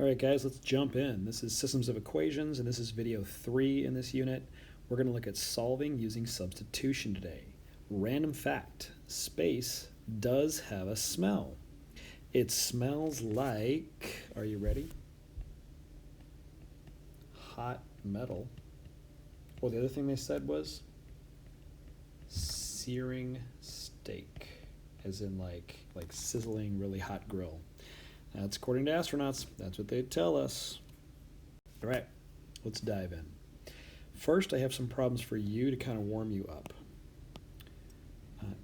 All right, guys, let's jump in. This is Systems of Equations, and this is video 3 in this unit. We're going to look at solving using substitution today. Random fact, space does have a smell. It smells like, are you ready? Hot metal. Or the other thing they said was searing steak, as in like sizzling really hot grill. That's according to astronauts. That's what they tell us. All right, let's dive in. First, I have some problems for you to kind of warm you up.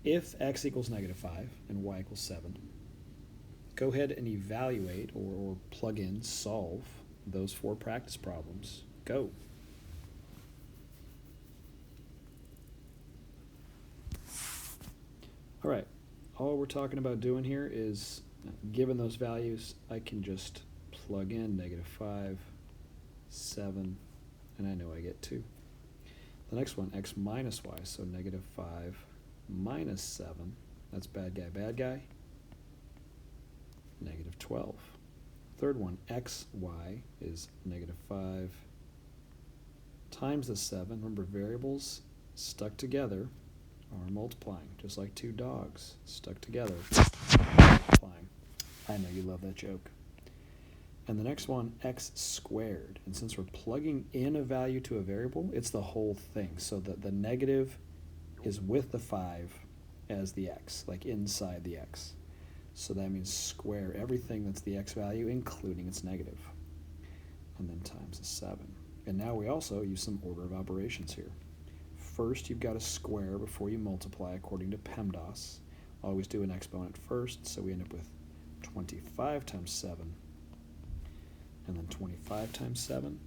If x equals -5 and y equals 7, go ahead and evaluate or plug in, solve those 4 practice problems. Go. All right, all we're talking about doing here is, given those values, I can just plug in -5, 7, and I know I get 2. The next one, x minus y, so -5 minus 7, that's bad guy, -12. Third one, xy is -5 times the 7. Remember, variables stuck together are multiplying, just like 2 dogs stuck together multiplying. I know you love that joke. And the next one, x squared. And since we're plugging in a value to a variable, it's the whole thing. So that the negative is with the 5 as the x, like inside the x. So that means square everything that's the x value, including its negative. And then times the 7. And now we also use some order of operations here. First, you've got to square before you multiply according to PEMDAS. Always do an exponent first, so we end up with 25 times 7, and then 25 times 7.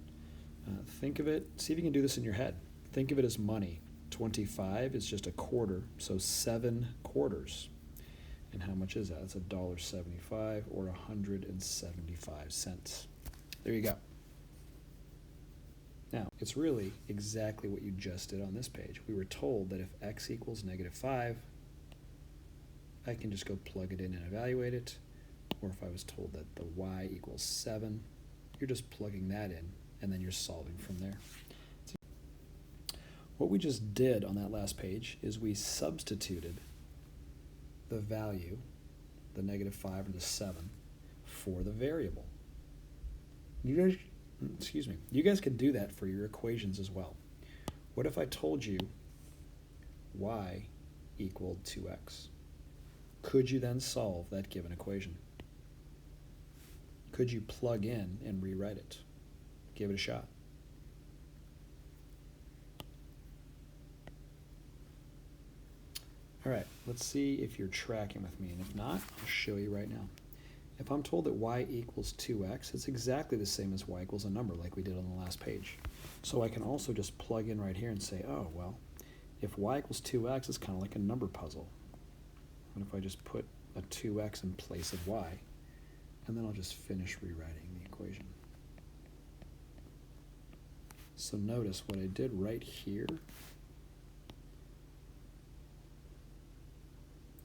Think of it, see if you can do this in your head. Think of it as money. 25 is just a quarter, so 7 quarters. And how much is that? It's $1.75 or 175 cents. There you go. Now, it's really exactly what you just did on this page. We were told that if x equals -5, I can just go plug it in and evaluate it. Or if I was told that the y equals 7, you're just plugging that in, and then you're solving from there. What we just did on that last page is we substituted the value, the -5 or the 7, for the variable. You guys could do that for your equations as well. What if I told you y equaled 2x? Could you then solve that given equation? Could you plug in and rewrite it? Give it a shot. All right, let's see if you're tracking with me, and if not, I'll show you right now. If I'm told that y equals 2x, it's exactly the same as y equals a number like we did on the last page. So I can also just plug in right here and say, oh, well, if y equals 2x, it's kind of like a number puzzle. What if I just put a 2x in place of y, and then I'll just finish rewriting the equation. So notice what I did right here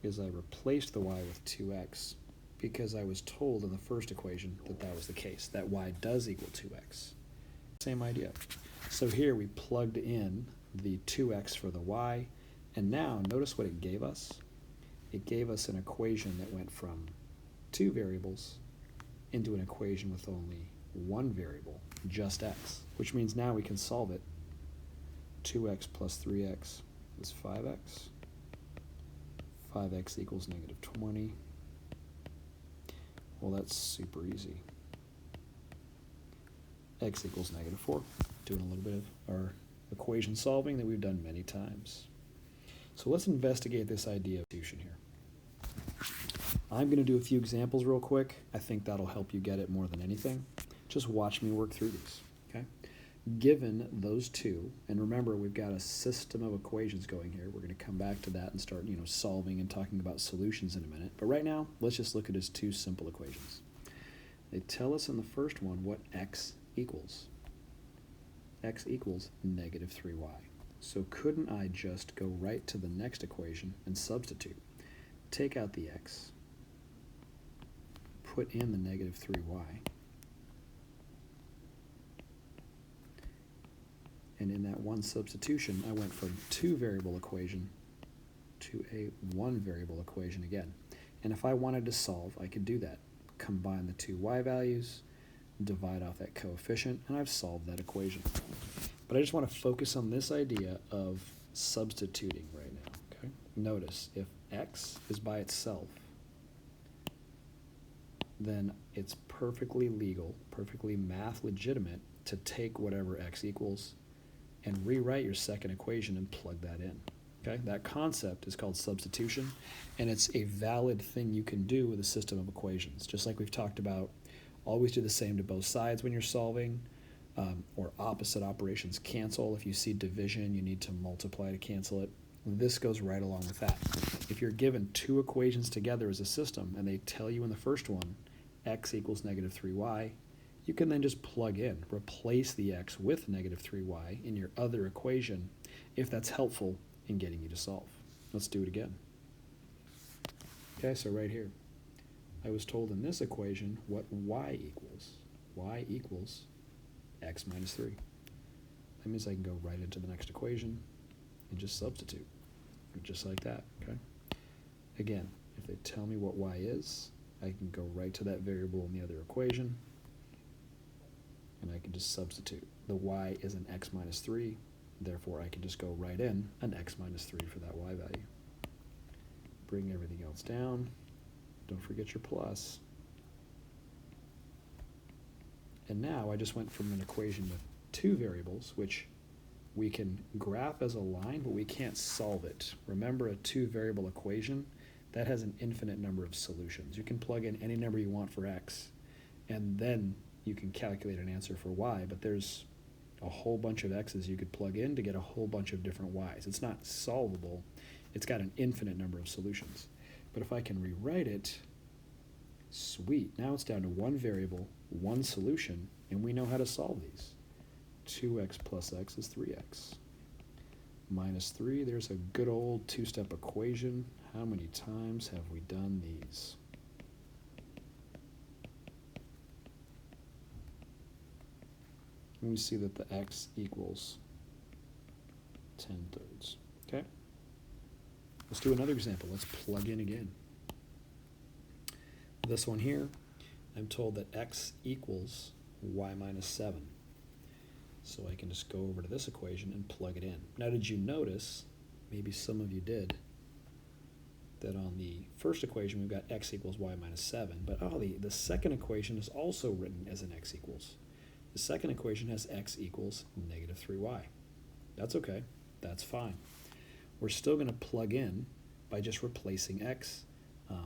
is I replaced the y with 2x because I was told in the first equation that that was the case, that y does equal 2x. Same idea. So here we plugged in the 2x for the y, and now notice what it gave us. It gave us an equation that went from 2 variables into an equation with only 1 variable, just x, which means now we can solve it. 2x plus 3x is 5x. 5x equals -20. Well, that's super easy. X equals -4. Doing a little bit of our equation solving that we've done many times. So let's investigate this idea of substitution here. I'm going to do a few examples real quick. I think that'll help you get it more than anything. Just watch me work through these, okay? Given those two, and remember we've got a system of equations going here. We're going to come back to that and start, solving and talking about solutions in a minute. But right now, let's just look at his 2 simple equations. They tell us in the first one what x equals. X equals -3y. So couldn't I just go right to the next equation and substitute? Take out the x, put in the -3y, And in that one substitution, I went from two variable equation to a one variable equation again. And if I wanted to solve, I could do that. Combine the two y values, divide off that coefficient, and I've solved that equation. But I just want to focus on this idea of substituting right now. Okay? Notice, if x is by itself, then it's perfectly legal, perfectly math legitimate to take whatever x equals and rewrite your second equation and plug that in. Okay? That concept is called substitution, and it's a valid thing you can do with a system of equations. Just like we've talked about, always do the same to both sides when you're solving, or opposite operations cancel. If you see division, you need to multiply to cancel it. This goes right along with that. If you're given two equations together as a system and they tell you in the first one x equals negative 3y, you can then just plug in, replace the x with negative 3y in your other equation if that's helpful in getting you to solve. Let's do it again. Okay, so right here, I was told in this equation what y equals. Y equals x minus 3. That means I can go right into the next equation and just substitute, just like that, okay? Again, if they tell me what y is, I can go right to that variable in the other equation, and I can just substitute. The y is an x minus 3, therefore I can just go right in an x minus 3 for that y value. Bring everything else down. Don't forget your plus. And now I just went from an equation with two variables, which we can graph as a line, but we can't solve it. Remember, a two-variable equation, that has an infinite number of solutions. You can plug in any number you want for x, and then you can calculate an answer for y, but there's a whole bunch of x's you could plug in to get a whole bunch of different y's. It's not solvable. It's got an infinite number of solutions. But if I can rewrite it, sweet. Now it's down to one variable, one solution, and we know how to solve these. 2x plus x is 3x. Minus 3, there's a good old two-step equation. How many times have we done these? And we see that the x equals 10/3. Okay? Let's do another example. Let's plug in again. This one here, I'm told that x equals y minus 7. So I can just go over to this equation and plug it in. Now, did you notice, maybe some of you did, that on the first equation we've got x equals y minus 7, but the second equation is also written as an x equals. The second equation has x equals negative 3y. That's okay. That's fine. We're still going to plug in by just replacing x.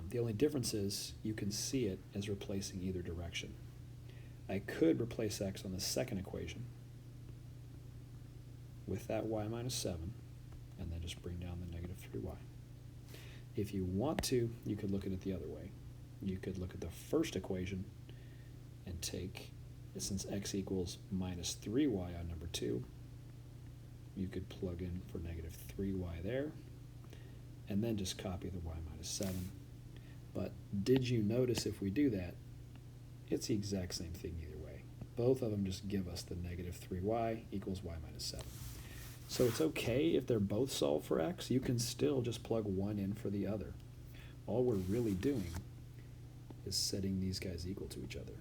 The only difference is you can see it as replacing either direction. I could replace x on the second equation with that y minus 7, and then just bring down the negative 3y. If you want to, you could look at it the other way. You could look at the first equation and take, since x equals minus 3y on number 2, you could plug in for negative 3y there, and then just copy the y minus 7. But did you notice if we do that, it's the exact same thing either way. Both of them just give us the negative 3y equals y minus 7. So it's okay if they're both solved for x. You can still just plug one in for the other. All we're really doing is setting these guys equal to each other.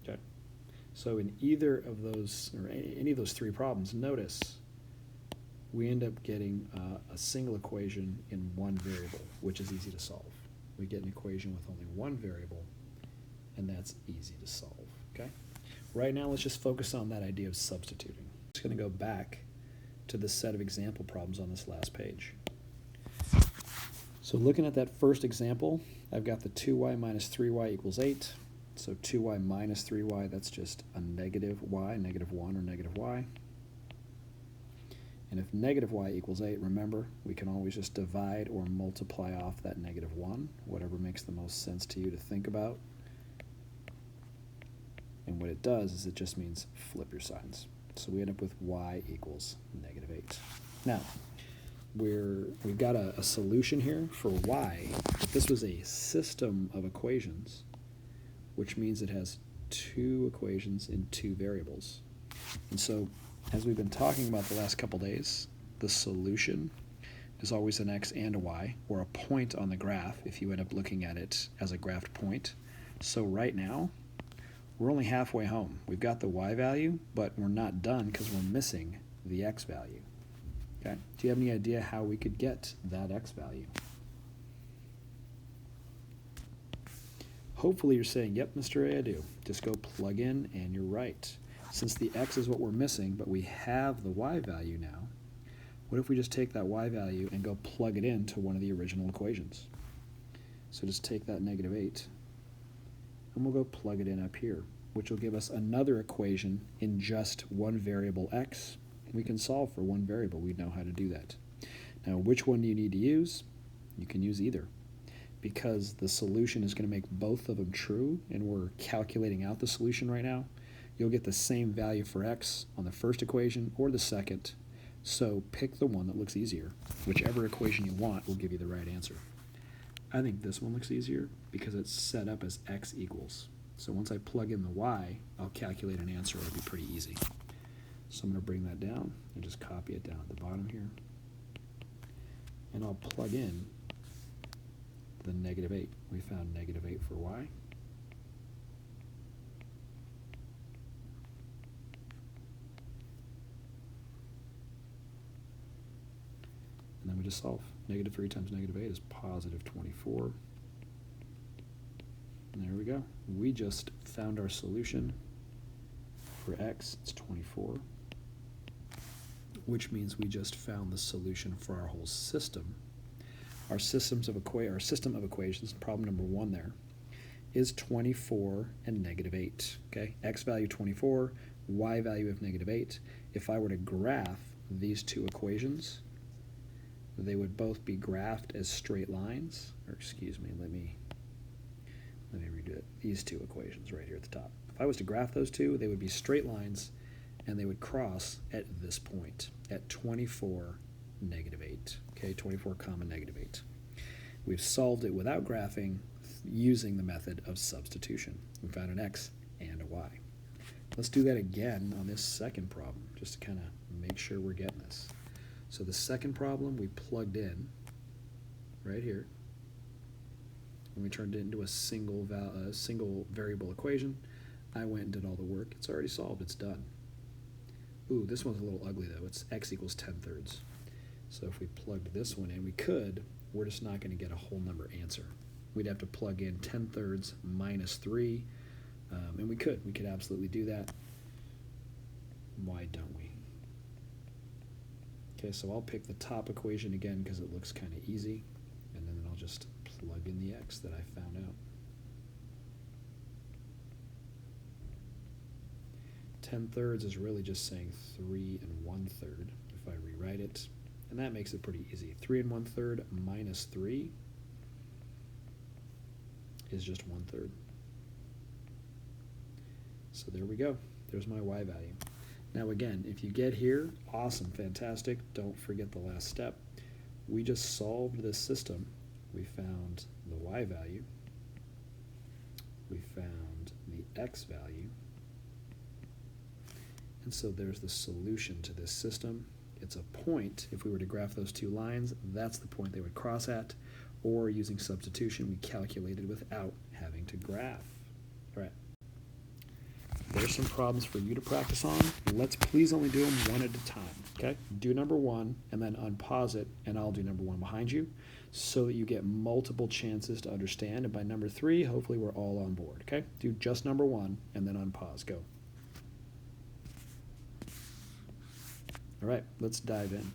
Okay. So in either of those, or any of those three problems, notice we end up getting a single equation in one variable, which is easy to solve. We get an equation with only one variable, and that's easy to solve. Okay. Right now, let's just focus on that idea of substituting. I'm just going to go back to the set of example problems on this last page. So looking at that first example, I've got the 2y minus 3y equals 8. So 2y minus 3y, that's just a negative y, negative 1 or negative y. And if negative y equals 8, remember, we can always just divide or multiply off that negative 1, whatever makes the most sense to you to think about. And what it does is it just means flip your signs. So we end up with y equals negative 8. Now, we've got a solution here for y. If this was a system of equations, which means it has two equations in two variables. And so as we've been talking about the last couple days, the solution is always an x and a y, or a point on the graph if you end up looking at it as a graphed point. So right now, we're only halfway home. We've got the y value, but we're not done because we're missing the x value. Okay? Do you have any idea how we could get that x value? Hopefully you're saying, yep, Mr. A, I do. Just go plug in, and you're right. Since the x is what we're missing, but we have the y value now, what if we just take that y value and go plug it into one of the original equations? So just take that -8, and we'll go plug it in up here, which will give us another equation in just one variable x. We can solve for one variable. We know how to do that. Now, which one do you need to use? You can use either. Because the solution is going to make both of them true, and we're calculating out the solution right now, you'll get the same value for x on the first equation or the second. So pick the one that looks easier. Whichever equation you want will give you the right answer. I think this one looks easier because it's set up as x equals. So once I plug in the y, I'll calculate an answer. It'll be pretty easy. So I'm going to bring that down and just copy it down at the bottom here. And I'll plug in the -8. We found -8 for y. And then we just solve. -3 times -8 is +24. And there we go. We just found our solution for x. It's 24. Which means we just found the solution for our whole system. Our system of equations, problem number 1 there, is 24 and -8. Okay, x value 24, y value of -8. If I were to graph these two equations, they would both be graphed as straight lines. Or excuse me, let me redo it. These two equations right here at the top. If I was to graph those two, they would be straight lines, and they would cross at this point, at 24, -8. Okay, 24, -8. We've solved it without graphing using the method of substitution. We found an x and a y. Let's do that again on this second problem, just to kind of make sure we're getting this. So the second problem we plugged in right here, and we turned it into a single variable equation. I went and did all the work. It's already solved. It's done. Ooh, this one's a little ugly though. It's x equals 10/3. So if we plugged this one in, we're just not going to get a whole number answer. We'd have to plug in 10/3 minus 3, and we could absolutely do that. Why don't we? Okay, so I'll pick the top equation again because it looks kind of easy, and then I'll just plug in the x that I found out. 10/3 is really just saying 3 1/3 if I rewrite it. And that makes it pretty easy. 3 1/3 minus 3 is just 1/3. So there we go. There's my y value. Now again, if you get here, awesome, fantastic. Don't forget the last step. We just solved this system. We found the y value. We found the x value. And so there's the solution to this system. It's a point. If we were to graph those two lines, that's the point they would cross at. Or using substitution, we calculated without having to graph. All right. There's some problems for you to practice on. Let's please only do them one at a time. Okay? Do number 1 and then unpause it, and I'll do number 1 behind you so that you get multiple chances to understand. And by number 3, hopefully we're all on board. Okay? Do just number 1 and then unpause. Go. All right, let's dive in.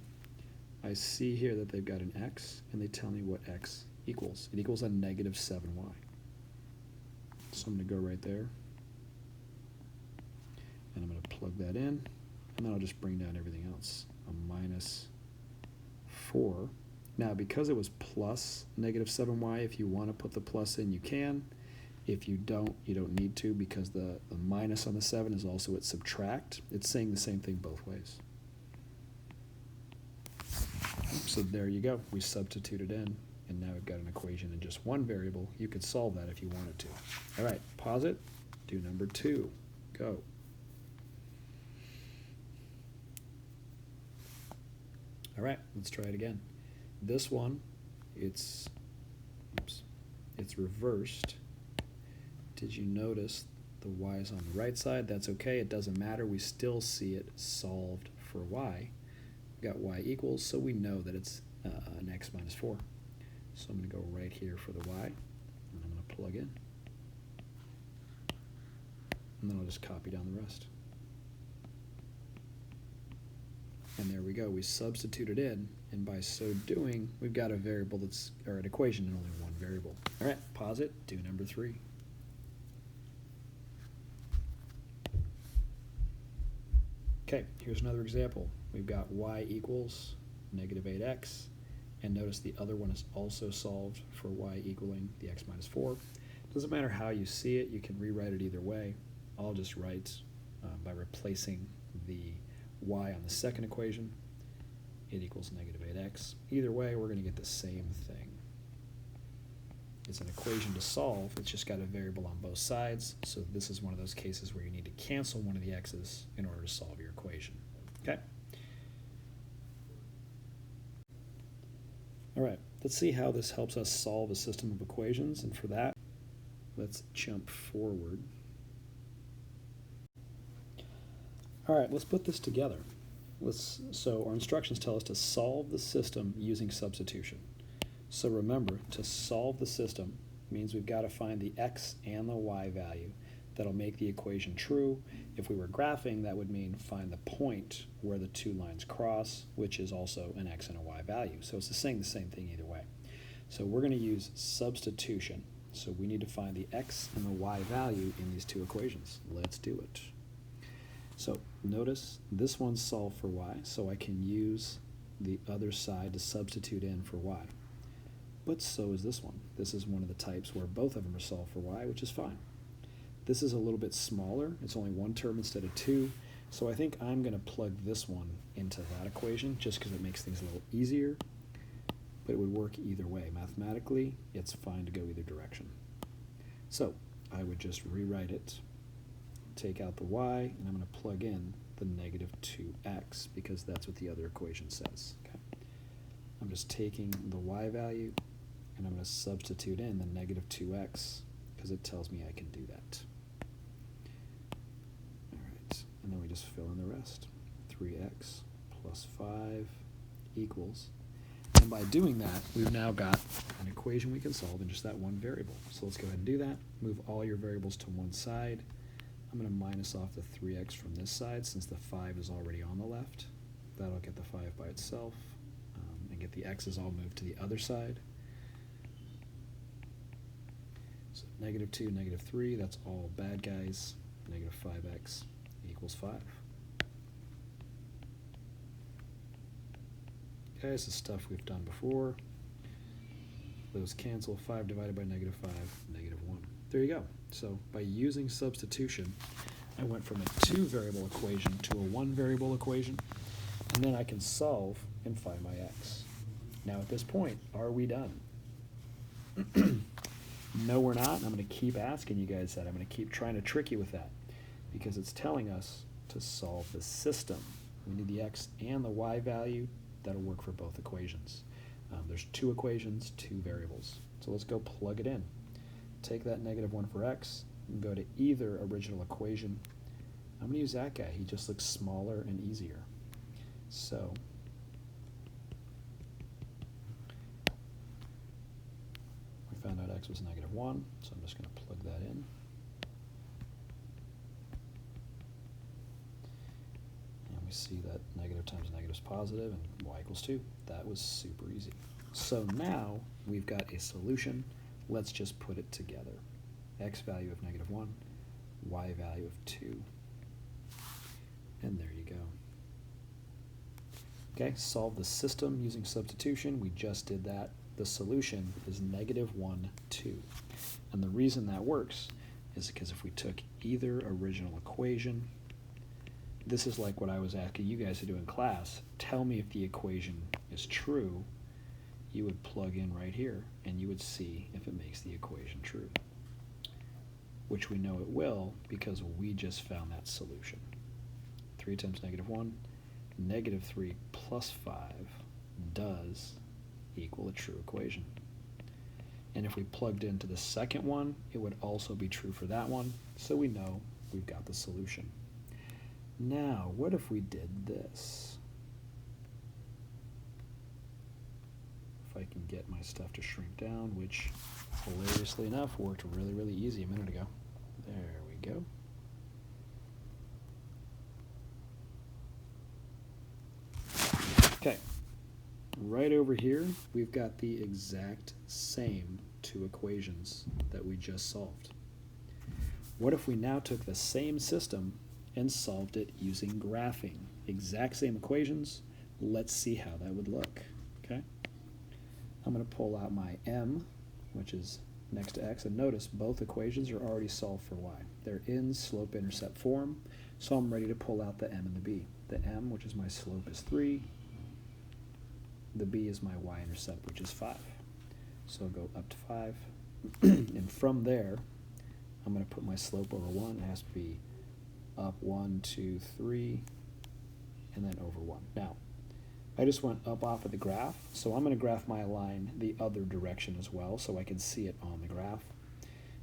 I see here that they've got an x, and they tell me what x equals. It equals a -7y. So I'm going to go right there, and I'm going to plug that in, and then I'll just bring down everything else. A -4. Now, because it was plus -7y, if you want to put the plus in, you can. If you don't, you don't need to, because the minus on the 7 is also at subtract. It's saying the same thing both ways. So there you go. We substituted in, and now we've got an equation in just one variable. You could solve that if you wanted to. All right, pause it. Do number 2. Go. All right, let's try it again. This one, it's reversed. Did you notice the y is on the right side? That's okay, it doesn't matter. We still see it solved for y. We've got y equals, so we know that it's an x minus 4. So I'm going to go right here for the y, and I'm going to plug in. And then I'll just copy down the rest. And there we go, we substituted in, and by so doing, we've got a variable that's, or an equation in only one variable. All right, pause it, do number 3. Okay, here's another example. We've got y equals negative 8x, and notice the other one is also solved for y equaling the x minus 4. Doesn't matter how you see it, you can rewrite it either way. I'll just write by replacing the y on the second equation, it equals negative 8x. Either way, we're going to get the same thing. It's an equation to solve, it's just got a variable on both sides, so this is one of those cases where you need to cancel one of the x's in order to solve your equation. Okay? All right, let's see how this helps us solve a system of equations, and for that, let's jump forward. All right, let's put this together. So our instructions tell us to solve the system using substitution. So remember, to solve the system means we've got to find the x and the y value that'll make the equation true. If we were graphing, that would mean find the point where the two lines cross, which is also an x and a y value. So it's saying the same thing either way. So we're going to use substitution. So we need to find the x and the y value in these two equations. Let's do it. So notice this one's solved for y, so I can use the other side to substitute in for y. But so is this one. This is one of the types where both of them are solved for y, which is fine. This is a little bit smaller. It's only one term instead of two. So I think I'm going to plug this one into that equation just because it makes things a little easier. But it would work either way. Mathematically, it's fine to go either direction. So I would just rewrite it, take out the y, and I'm going to plug in the negative 2x because that's what the other equation says. Okay. I'm just taking the y value and I'm going to substitute in the negative 2x because it tells me I can do that. All right, and then we just fill in the rest. 3x plus 5 equals, and by doing that, we've now got an equation we can solve in just that one variable. So let's go ahead and do that. Move all your variables to one side. I'm going to minus off the 3x from this side since the 5 is already on the left. That'll get the 5 by itself, and get the x's all moved to the other side. So negative 2, negative 3, that's all bad guys. Negative 5x equals 5. Okay, this is stuff we've done before. Those cancel. 5 divided by negative 5, negative 1. There you go. So by using substitution, I went from a 2-variable equation to a 1-variable equation, and then I can solve and find my x. Now at this point, are we done? No, we're not. I'm going to keep asking you guys that. I'm going to keep trying to trick you with that because it's telling us to solve the system. We need the x and the y value. That'll work for both equations. There's 2 equations, 2 variables. So let's go plug it in. Take that negative 1 for x and go to either original equation. I'm going to use that guy. He just looks smaller and easier. So we found out x was negative 1, so I'm just going to plug that in. And we see that negative times negative is positive and y equals 2. That was super easy. So now we've got a solution. Let's just put it together. X value of negative 1, y value of 2. And there you go. Okay, solve the system using substitution. We just did that. The solution is negative 1, 2. And the reason that works is because if we took either original equation, this is like what I was asking you guys to do in class. Tell me if the equation is true. You would plug in right here, and you would see if it makes the equation true, which we know it will because we just found that solution. 3 times negative 1, negative 3 plus 5 does equal a true equation. And if we plugged into the second one, it would also be true for that one, so we know we've got the solution. Now, what if we did this? If I can get my stuff to shrink down, which, hilariously enough, worked really, really easy a minute ago. There we go. Okay, right over here, we've got the exact same two equations that we just solved. What if we now took the same system and solved it using graphing? Exact same equations. Let's see how that would look. Okay, I'm going to pull out my m, which is next to x, and notice both equations are already solved for y. They're in slope-intercept form, so I'm ready to pull out the m and the b. The m, which is my slope, is 3. The b is my y-intercept, which is 5. So I'll go up to 5. And from there, I'm going to put my slope over 1. It has to be up 1, 2, 3, and then over 1. Now, I just went up off of the graph, so I'm going to graph my line the other direction as well so I can see it on the graph.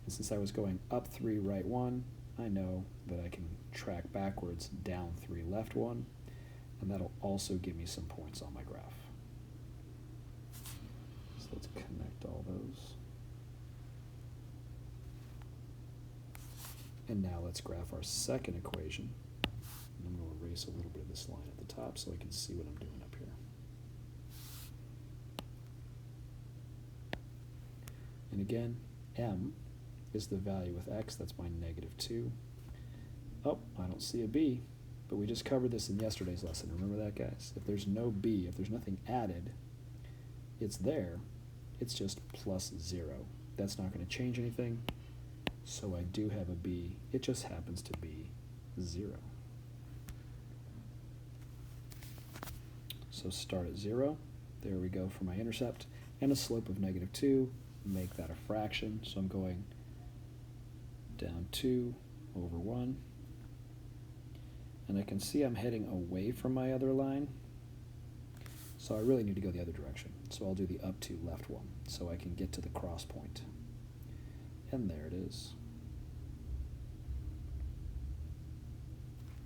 And since I was going up 3, right 1, I know that I can track backwards, down 3, left 1, and that'll also give me some points on my graph. So let's connect all those. And now let's graph our second equation. And I'm going to erase a little bit of this line at the top so I can see what I'm doing up here. And again, m is the value with x, that's my -2. Oh, I don't see a b, but we just covered this in yesterday's lesson. Remember that, guys? If there's no b, if there's nothing added, it's there, it's just +0. That's not going to change anything, so I do have a b. It just happens to be 0. So start at 0. There we go for my intercept. And a slope of -2. Make that a fraction. So I'm going down 2 over 1. And I can see I'm heading away from my other line. So I really need to go the other direction. So I'll do the up 2, left 1, so I can get to the cross point. And there it is.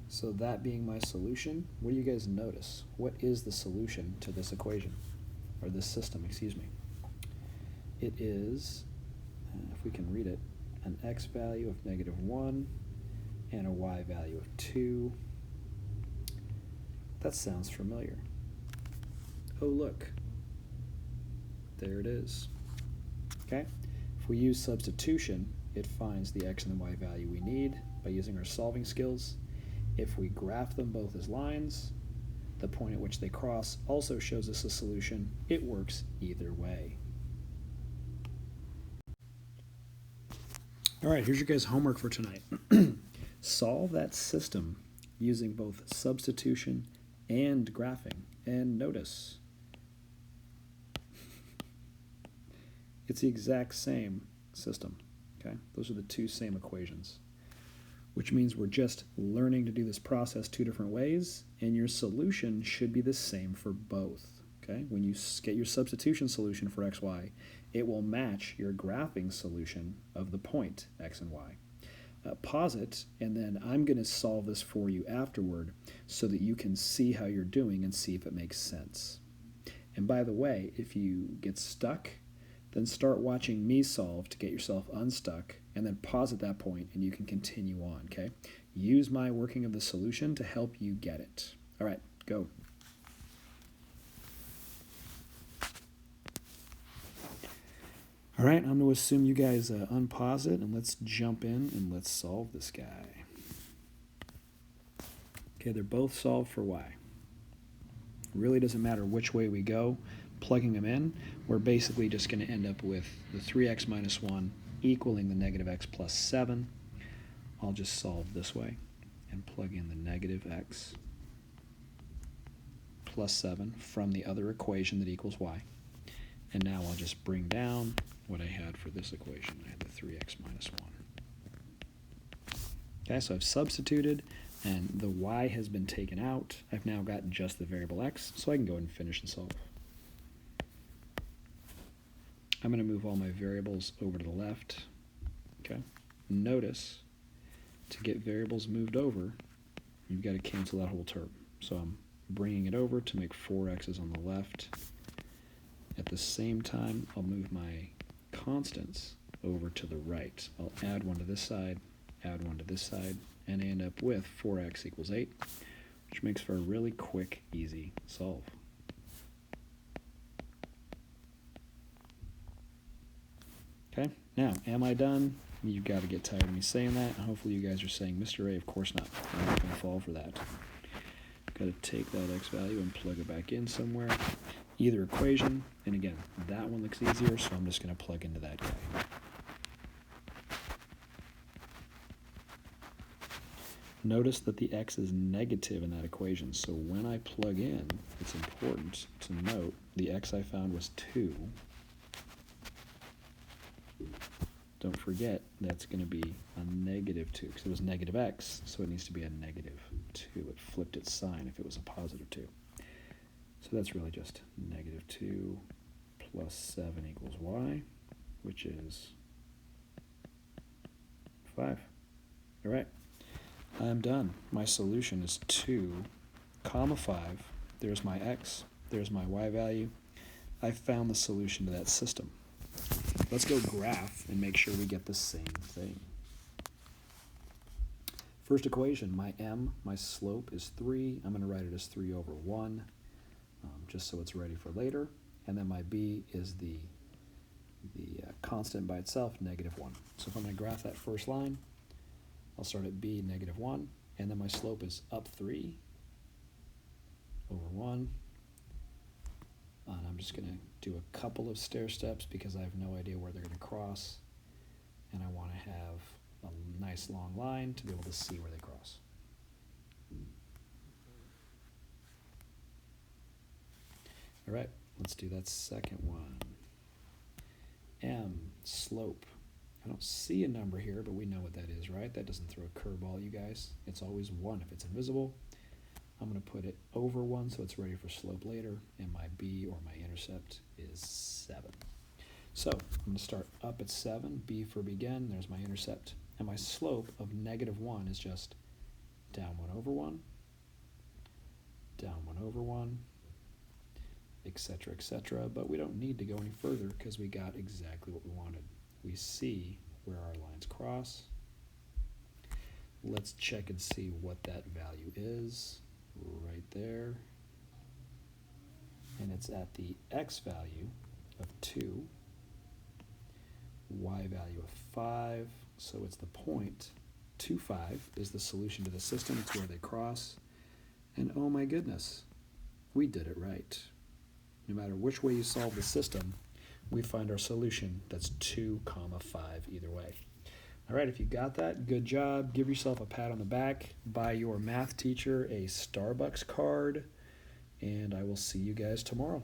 So that being my solution, what do you guys notice? What is the solution to this equation? Or this system, excuse me. It is, if we can read it, an x value of -1 and a y value of 2. That sounds familiar. Oh, look. There it is. Okay? If we use substitution, it finds the x and the y value we need by using our solving skills. If we graph them both as lines, the point at which they cross also shows us a solution. It works either way. All right, here's your guys' homework for tonight. Solve that system using both substitution and graphing. And notice, it's the exact same system. Okay, those are the two same equations, which means we're just learning to do this process two different ways, and your solution should be the same for both. Okay, when you get your substitution solution for x, y, it will match your graphing solution of the point x and y. Pause it, and then I'm going to solve this for you afterward so that you can see how you're doing and see if it makes sense. And by the way, if you get stuck, then start watching me solve to get yourself unstuck, and then pause at that point and you can continue on, okay? Use my working of the solution to help you get it. All right, go. All right, I'm going to assume you guys unpause it, and let's jump in and let's solve this guy. Okay, they're both solved for y. It really doesn't matter which way we go. Plugging them in, we're basically just going to end up with the 3x minus 1 equaling the -x plus 7. I'll just solve this way and plug in the -x plus 7 from the other equation that equals y. And now I'll just bring down what I had for this equation. I had the 3x minus 1. Okay, so I've substituted, and the y has been taken out. I've now got just the variable x, so I can go ahead and finish and solve. I'm going to move all my variables over to the left. Okay. Notice, to get variables moved over, you've got to cancel that whole term. So I'm bringing it over to make 4x's on the left. At the same time, I'll move my constants over to the right. I'll add one to this side, add one to this side, and I end up with 4x equals 8, which makes for a really quick, easy solve. Okay, now, am I done? You've got to get tired of me saying that. Hopefully you guys are saying, Mr. A, of course not. I'm not going to fall for that. Got to take that x value and plug it back in somewhere. Either equation, and again, that one looks easier, so I'm just going to plug into that guy. Notice that the x is negative in that equation, so when I plug in, it's important to note the x I found was 2. Don't forget that's going to be a negative 2 because it was negative x, so it needs to be a negative 2. It flipped its sign if it was a positive 2. So that's really just negative 2 plus 7 equals y, which is 5. All right, I'm done. My solution is 2, comma 5. There's my x, there's my y value. I found the solution to that system. Let's go graph and make sure we get the same thing. First equation, my m, my slope is 3. I'm going to write it as 3 over 1, just so it's ready for later. And then my b is the constant by itself, negative 1. So if I'm going to graph that first line, I'll start at b, negative 1, and then my slope is up 3 over 1. And I'm just going to do a couple of stair steps because I have no idea where they're going to cross. And I want to have a nice long line to be able to see where they cross. All right, let's do that second one. M, slope. I don't see a number here, but we know what that is, right? That doesn't throw a curveball, you guys. It's always 1 if it's invisible. I'm going to put it over 1 so it's ready for slope later, and my b, or my intercept, is 7. So I'm going to start up at 7, b for begin, there's my intercept, and my slope of negative 1 is just down 1 over 1, down 1 over 1, etc., but we don't need to go any further because we got exactly what we wanted. We see where our lines cross. Let's check and see what that value is. Right there, and it's at the x value of 2, y value of 5, so it's the point 2, 5 is the solution to the system. It's where they cross, and oh my goodness, we did it right. No matter which way you solve the system, we find our solution that's 2, 5 either way. All right, if you got that, good job. Give yourself a pat on the back. Buy your math teacher a Starbucks card, and I will see you guys tomorrow.